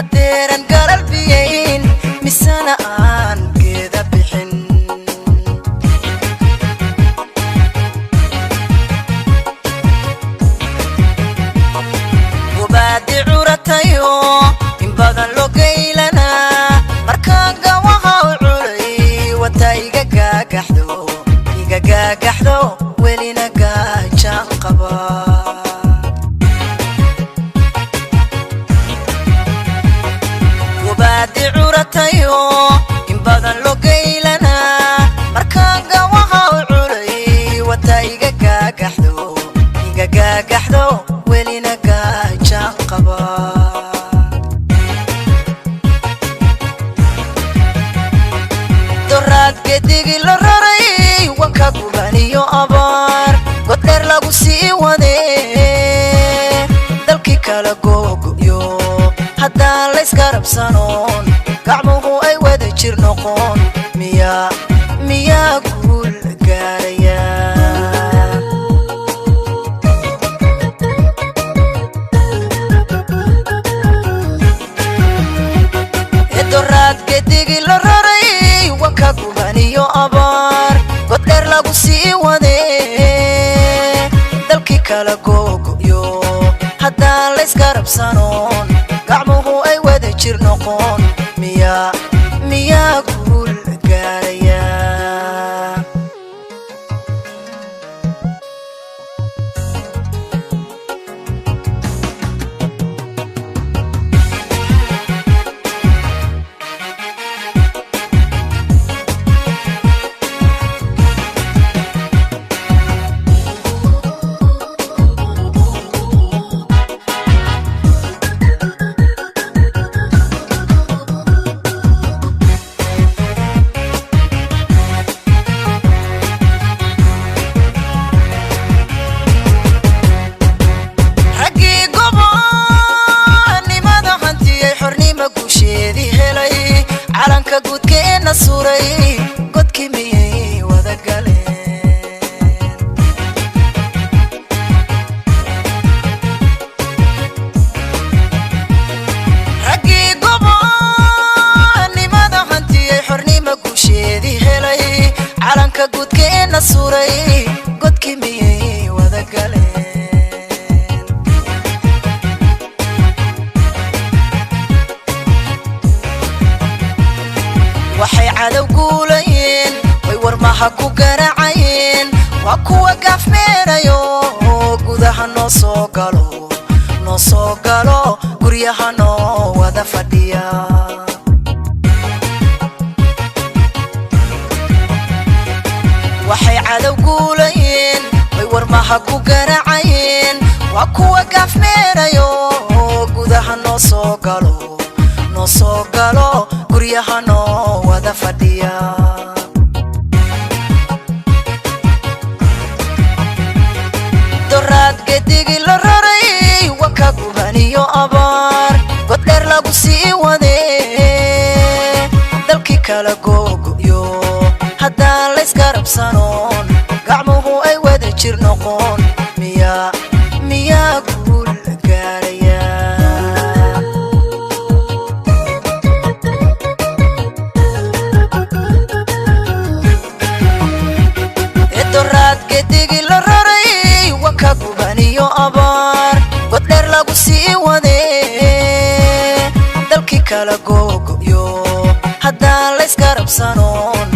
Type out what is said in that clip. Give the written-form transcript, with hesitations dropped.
hadeeran galbiyeyn misana aan geeda bixin وبادي عرتيو إن بدن لو قيلنا مركان قوها وعلي وتايقا قاقحدو إيقا قاقحدو ولينا قاجان قبا وبادي عرتيو إن بدن لو قيلنا مركان قوها وعلي وتايقا قاقحدو إيقا قاقحدو ولينا قاجان قبا دراد geedigi la raray wanka gubaniyo abaar godheer lagu sii wadee dalkii kala googoyo haddaan la iskarabsanoon gacmuhu ay wada jir noqon miyaa guul gaaraya دراد geedigi la raray wanka gubaniyo abaar godheer lagu sii wadee dalkii kala googoyo haddaan la iskarabsanoon gacmuhu ay wada jir noqon miyaa guul gaaraya calanka guudkeena suray godkii miyay wada galeen raggii gobanimada hantiyay xornimo guusheedii helay calanka guudkeena suray godkii miyay wada galeen waxay cadow guulayeen way warmaha ku garaacayeen waa kuwa gaafmeerayo gudaha noo soo galo guryaha noo wada fadhiya waxay cadow guulayeen way warmaha ku garaacayeen waa kuwa gaafmeerayo gudaha noo soo galo guryaha noo wada fadhiya doraad geedigi la raray wanka gubaniyo abaar godheer lagu sii wadee dalkii kala googoyo haddaan la iskarabsanoon gacmuhu ay wada jir noqon miyaa guul gaaraya دراد geedigi la raray wanka gubaniyo abaar godheer lagu sii wadee dalkii kala googoyo haddaan la iskarabsanoon